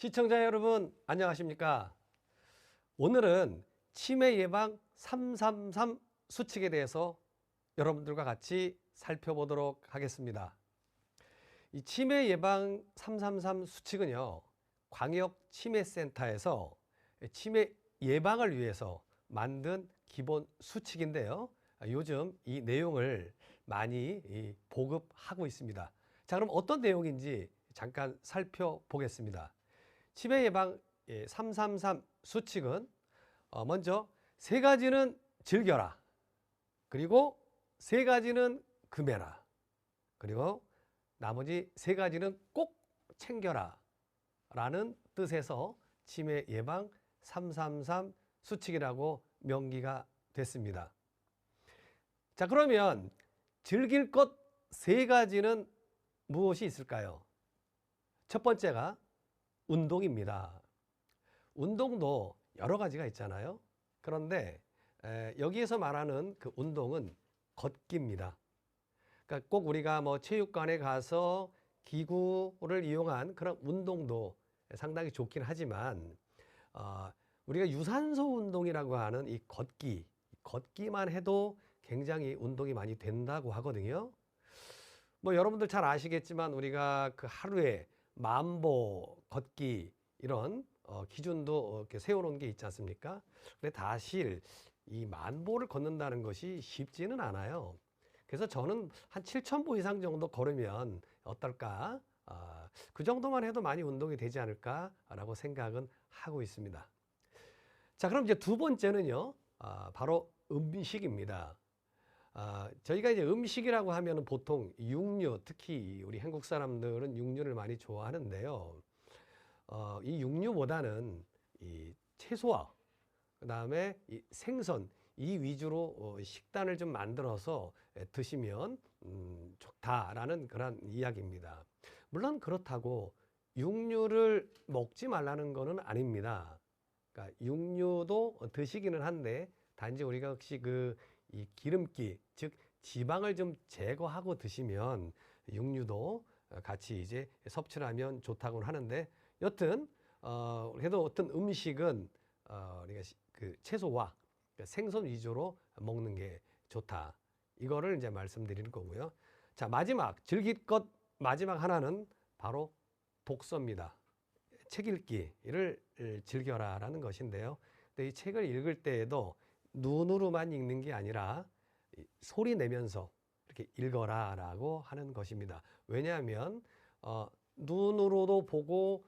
시청자 여러분 안녕하십니까? 오늘은 치매 예방 333 수칙에 대해서 여러분들과 같이 살펴보도록 하겠습니다. 이 치매 예방 333 수칙은요, 광역치매센터에서 치매 예방을 위해서 만든 기본 수칙인데요. 요즘 이 내용을 많이 보급하고 있습니다. 자, 그럼 어떤 내용인지 잠깐 살펴보겠습니다. 치매 예방 333 수칙은 먼저 세 가지는 즐겨라. 그리고 세 가지는 금해라. 그리고 나머지 세 가지는 꼭 챙겨라. 라는 뜻에서 치매 예방 333 수칙이라고 명기가 됐습니다. 자, 그러면 즐길 것 세 가지는 무엇이 있을까요? 첫 번째가 운동입니다. 운동도 여러 가지가 있잖아요. 그런데 여기에서 말하는 그 운동은 걷기입니다. 그러니까 꼭 우리가 뭐 체육관에 가서 기구를 이용한 그런 운동도 상당히 좋긴 하지만 우리가 유산소 운동이라고 하는 이 걷기만 해도 굉장히 운동이 많이 된다고 하거든요. 뭐 여러분들 잘 아시겠지만 우리가 그 하루에 만보 걷기 이런 기준도 이렇게 세워놓은 게 있지 않습니까? 근데 사실 이 만보를 걷는다는 것이 쉽지는 않아요. 그래서 저는 한 7,000보 이상 정도 걸으면 어떨까? 그 정도만 해도 많이 운동이 되지 않을까라고 생각은 하고 있습니다. 자, 그럼 이제 두 번째는요, 바로 음식입니다. 저희가 이제 음식이라고 하면 보통 육류, 특히 우리 한국 사람들은 육류를 많이 좋아하는데요. 이 육류보다는 이 채소와 그다음에 이 생선 이 위주로 식단을 좀 만들어서 드시면 좋다라는 그런 이야기입니다. 물론 그렇다고 육류를 먹지 말라는 것은 아닙니다. 그러니까 육류도 드시기는 한데 단지 우리가 혹시 이 기름기, 즉 지방을 좀 제거하고 드시면 육류도 같이 이제 섭취를 하면 좋다고는 하는데, 여튼 그래도 어떤 음식은 우리가 그 채소와 생선 위주로 먹는 게 좋다. 이거를 이제 말씀드리는 거고요. 자, 마지막 즐길 것 마지막 하나는 바로 독서입니다. 책 읽기를 즐겨라라는 것인데요. 근데 이 책을 읽을 때에도 눈으로만 읽는 게 아니라 소리 내면서 이렇게 읽어라라고 하는 것입니다. 왜냐하면 눈으로도 보고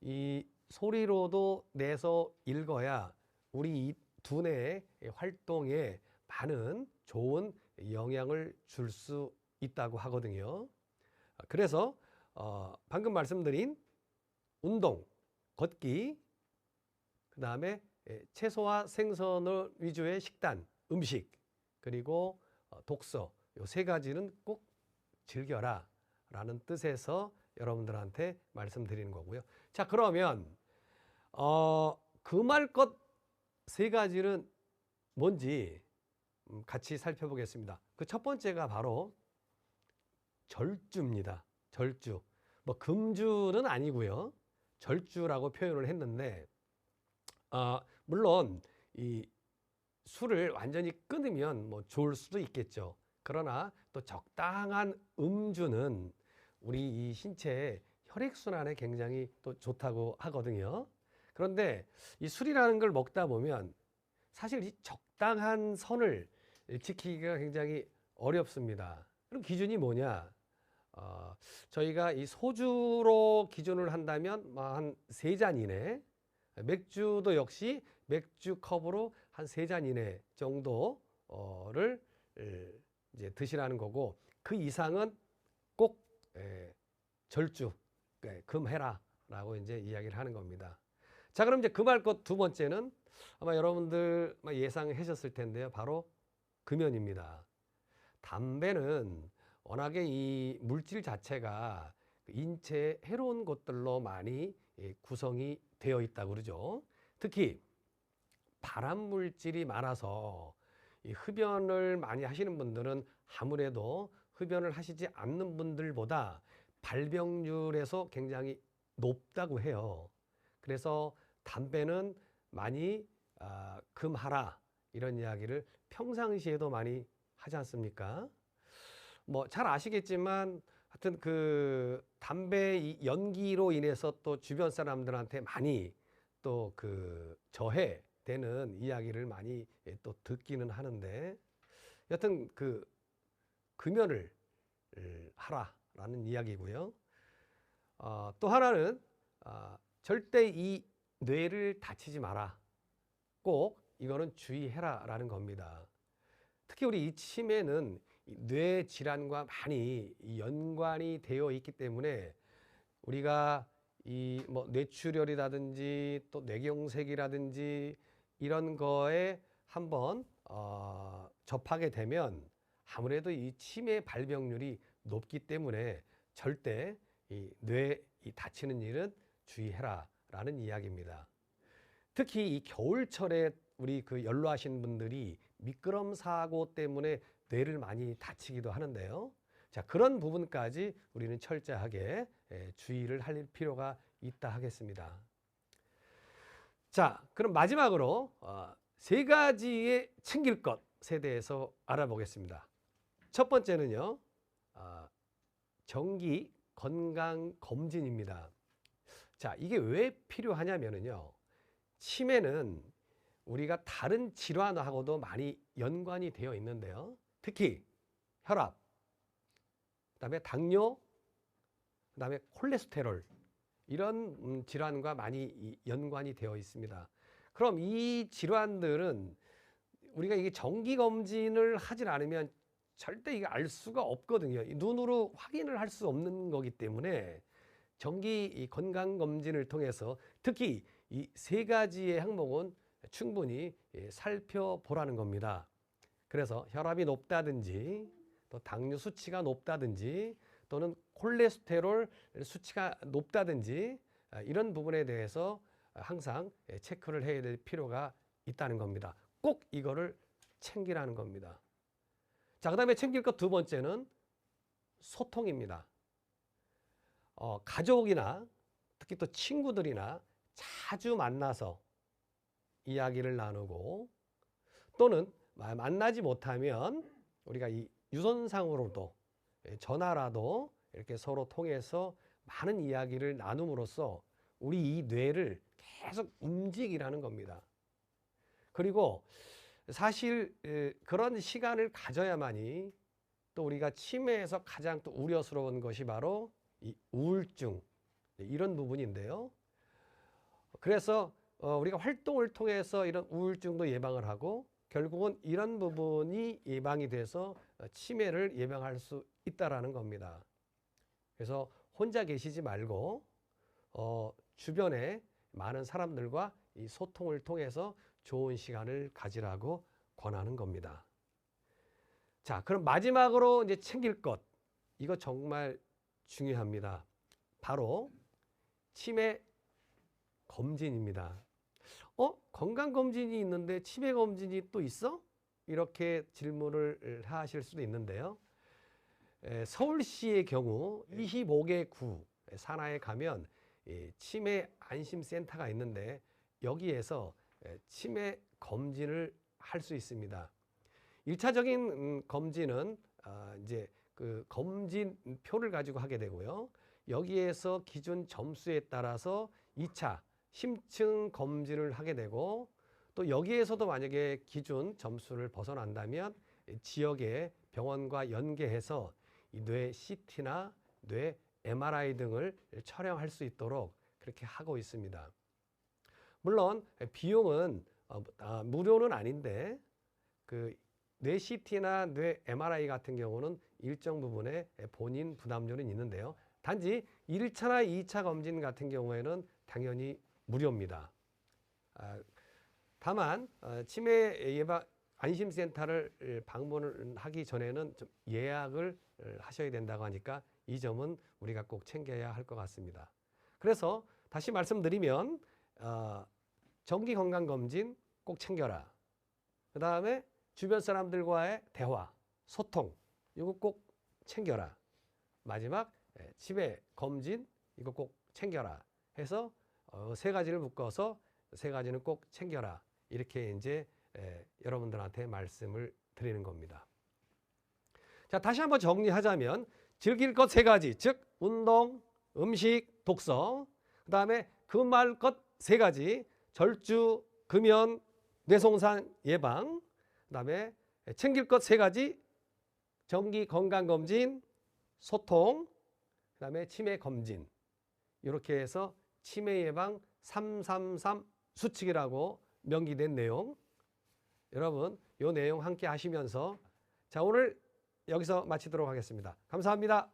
이 소리로도 내서 읽어야 우리 이 두뇌의 활동에 많은 좋은 영향을 줄 수 있다고 하거든요. 그래서 방금 말씀드린 운동, 걷기, 그 다음에 채소와 생선을 위주의 식단, 음식, 그리고 독서, 요 세 가지는 꼭 즐겨라 라는 뜻에서 여러분들한테 말씀드리는 거고요. 자, 그러면 금할 것 세 가지는 뭔지 같이 살펴보겠습니다. 그 첫 번째가 바로 절주입니다. 절주. 뭐 금주는 아니고요. 절주라고 표현을 했는데 물론 이 술을 완전히 끊으면 뭐 좋을 수도 있겠죠. 그러나 또 적당한 음주는 우리 이 신체의 혈액순환에 굉장히 또 좋다고 하거든요. 그런데 이 술이라는 걸 먹다 보면 사실 이 적당한 선을 지키기가 굉장히 어렵습니다. 그럼 기준이 뭐냐? 저희가 이 소주로 기준을 한다면 한 3잔 이내, 맥주도 역시 맥주 컵으로 한 3잔 이내 정도를 이제 드시라는 거고, 그 이상은 꼭 절주, 금해라 라고 이제 이야기를 하는 겁니다. 자, 그럼 이제 금할 것 두 번째는 아마 여러분들 예상하셨을 텐데요. 바로 금연입니다. 담배는 워낙에 이 물질 자체가 인체에 해로운 것들로 많이 구성이 되어 있다고 그러죠. 특히 발암 물질이 많아서 이 흡연을 많이 하시는 분들은 아무래도 흡연을 하시지 않는 분들보다 발병률에서 굉장히 높다고 해요. 그래서 담배는 많이 금하라 이런 이야기를 평상시에도 많이 하지 않습니까? 뭐 잘 아시겠지만 하여튼 그 담배 이 연기로 인해서 또 주변 사람들한테 많이 또 그 저해되는 이야기를 많이 또 듣기는 하는데 여튼 그 금연을 하라라는 이야기고요. 또 하나는 절대 이 뇌를 다치지 마라. 꼭 이거는 주의해라라는 겁니다. 특히 우리 이 치매는 뇌 질환과 많이 연관이 되어 있기 때문에 우리가 이 뭐 뇌출혈이라든지 또 뇌경색이라든지 이런 거에 한번 접하게 되면 아무래도 이 치매 발병률이 높기 때문에 절대 이 뇌 다치는 일은 주의해라라는 이야기입니다. 특히 이 겨울철에 우리 그 연로하신 분들이 미끄럼 사고 때문에 뇌를 많이 다치기도 하는데요. 자, 그런 부분까지 우리는 철저하게 주의를 할 필요가 있다 하겠습니다. 자, 그럼 마지막으로 세 가지의 챙길 것에 대해서 알아보겠습니다. 첫 번째는요, 정기 건강 검진입니다. 자, 이게 왜 필요하냐면요, 치매는 우리가 다른 질환하고도 많이 연관이 되어 있는데요. 특히 혈압, 그다음에 당뇨, 그다음에 콜레스테롤 이런 질환과 많이 연관이 되어 있습니다. 그럼 이 질환들은 우리가 이게 정기 검진을 하질 않으면 절대 이게 알 수가 없거든요. 눈으로 확인을 할 수 없는 거기 때문에 정기 건강 검진을 통해서 특히 이 세 가지의 항목은 충분히 살펴보라는 겁니다. 그래서 혈압이 높다든지 또 당뇨 수치가 높다든지 또는 콜레스테롤 수치가 높다든지 이런 부분에 대해서 항상 체크를 해야 될 필요가 있다는 겁니다. 꼭 이거를 챙기라는 겁니다. 자, 그다음에 챙길 것 두 번째는 소통입니다. 가족이나 특히 또 친구들이나 자주 만나서 이야기를 나누고 또는 만나지 못하면 우리가 이 유선상으로도 전화라도 이렇게 서로 통해서 많은 이야기를 나눔으로써 우리 이 뇌를 계속 움직이라는 겁니다. 그리고 사실 그런 시간을 가져야만이 또 우리가 치매에서 가장 또 우려스러운 것이 바로 이 우울증 이런 부분인데요. 그래서 우리가 활동을 통해서 이런 우울증도 예방을 하고 결국은 이런 부분이 예방이 돼서 치매를 예방할 수 있다라는 겁니다. 그래서 혼자 계시지 말고 주변에 많은 사람들과 이 소통을 통해서 좋은 시간을 가지라고 권하는 겁니다. 자, 그럼 마지막으로 이제 챙길 것, 이거 정말 중요합니다. 바로 치매 검진입니다. 건강검진이 있는데 치매 검진이 또 있어? 이렇게 질문을 하실 수도 있는데요. 서울시의 경우 25개 구 산하에 가면 치매 안심센터가 있는데 여기에서 치매 검진을 할 수 있습니다. 1차적인 검진은 이제 그 검진표를 가지고 하게 되고요. 여기에서 기준 점수에 따라서 2차 심층 검진을 하게 되고 또 여기에서도 만약에 기준 점수를 벗어난다면 지역의 병원과 연계해서 이 뇌 CT나 뇌 MRI 등을 촬영할 수 있도록 그렇게 하고 있습니다. 물론 비용은 무료는 아닌데 그 뇌 CT나 뇌 MRI 같은 경우는 일정 부분의 본인 부담료는 있는데요. 단지 1차나 2차 검진 같은 경우에는 당연히 무료입니다. 다만 치매 예방 안심센터를 방문을 하기 전에는 좀 예약을 하셔야 된다고 하니까 이 점은 우리가 꼭 챙겨야 할 것 같습니다. 그래서 다시 말씀드리면 정기 건강검진 꼭 챙겨라. 그 다음에 주변 사람들과의 대화, 소통 이거 꼭 챙겨라. 마지막 치매 검진 이거 꼭 챙겨라 해서 세 가지를 묶어서 세 가지는 꼭 챙겨라. 이렇게 이제 여러분들한테 말씀을 드리는 겁니다. 자, 다시 한번 정리하자면 즐길 것 세 가지, 즉 운동, 음식, 독서, 그 다음에 금할 것 세 가지, 절주, 금연, 뇌손상 예방, 그 다음에 챙길 것 세 가지, 정기 건강검진, 소통, 그 다음에 치매 검진. 이렇게 해서 치매 예방 333 수칙이라고 명기된 내용. 여러분, 이 내용 함께 하시면서 자, 오늘 여기서 마치도록 하겠습니다. 감사합니다.